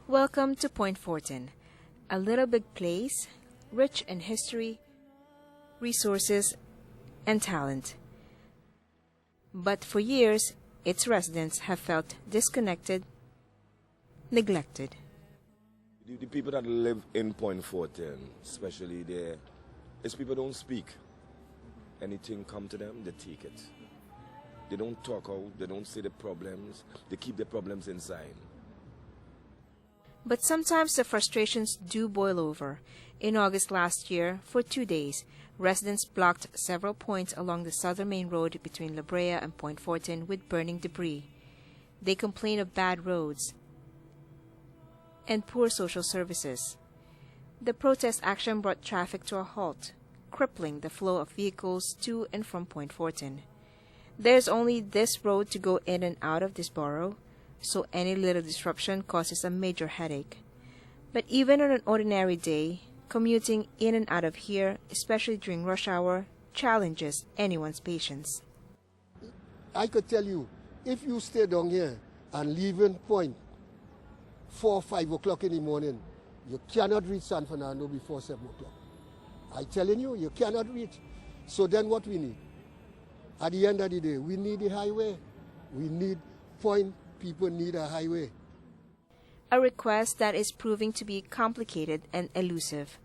Welcome to Point Fortin, a little big place, rich in history, resources, and talent. But for years, its residents have felt disconnected, neglected. The people that live in Point Fortin, especially there, is people don't speak. Anything come to them, they take it. They don't talk out, they don't say the problems, they keep the problems inside. But sometimes the frustrations do boil over. In August last year, for 2 days, residents blocked several points along the southern main road between La Brea and Point Fortin with burning debris. They complained of bad roads and poor social services. The protest action brought traffic to a halt, crippling the flow of vehicles to and from Point Fortin. There's only this road to go in and out of this borough, so any little disruption causes a major headache. But even on an ordinary day, commuting in and out of here, especially during rush hour, challenges anyone's patience. I could tell you, if you stay down here and leave in Point 4 or 5 o'clock in the morning, you cannot reach San Fernando before 7 o'clock. I'm telling you, you cannot reach. So then what we need? At the end of the day, we need the highway. We need Point. People need a highway. A request that is proving to be complicated and elusive.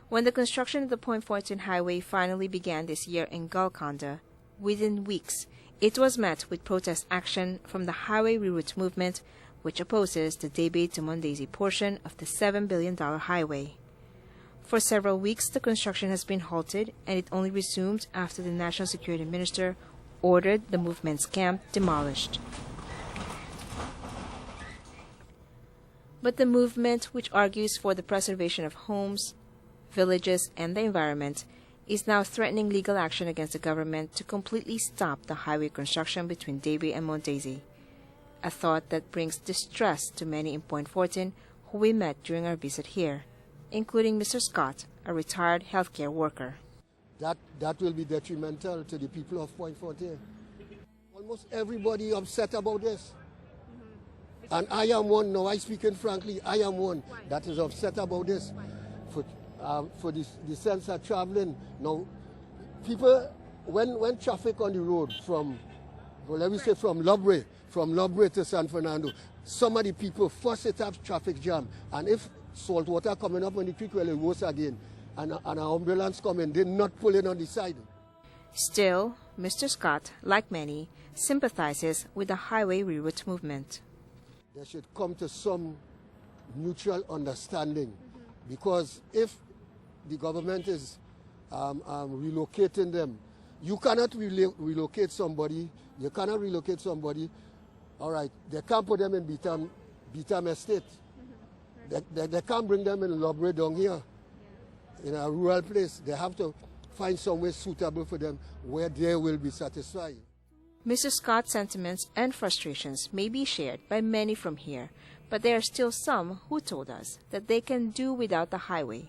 When the construction of the Point Fortin Highway finally began this year in Golconda, within weeks, it was met with protest action from the Highway Reroute movement, which opposes the Debe to Mondesi portion of the $7 billion highway. For several weeks, the construction has been halted, and it only resumed after the National Security Minister ordered the movement's camp demolished. But the movement, which argues for the preservation of homes, villages, and the environment, is now threatening legal action against the government to completely stop the highway construction between Debe and Mondesi, a thought that brings distress to many in Point Fortin who we met during our visit here, including Mr. Scott, a retired healthcare worker. That will be detrimental to the people of Point Fortin. Almost everybody upset about this. And I am one, now I speaking frankly, I am one that is upset about this. For the sense of traveling. Now, people, when traffic on the road from, well, let me say from La Brea to San Fernando, some of the people first it have traffic jam. And if salt water coming up on the creek, well, it goes again. And an ambulance coming, they're not pulling on the side. Still, Mr. Scott, like many, sympathizes with the highway reroute movement. There should come to some mutual understanding, because if the government is relocating them, you cannot relocate somebody. You cannot relocate somebody. All right, they can't put them in Beetham Estate. They can't bring them in La Brea down here, in a rural place. They have to find somewhere suitable for them where they will be satisfied. Mr. Scott's sentiments and frustrations may be shared by many from here, but there are still some who told us that they can do without the highway.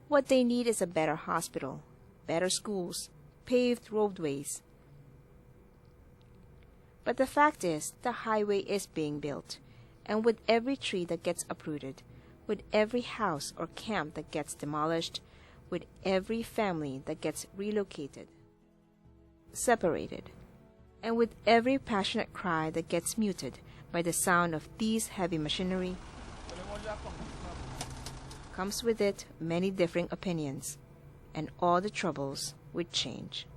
What they need is a better hospital, better schools, paved roadways. But the fact is, the highway is being built, and with every tree that gets uprooted, with every house or camp that gets demolished, with every family that gets relocated, separated, and with every passionate cry that gets muted by the sound of these heavy machinery, comes with it many differing opinions and all the troubles with change.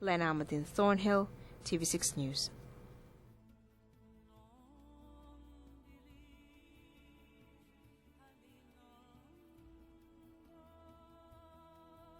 Lenn Almadin, Thornhill, TV6 News.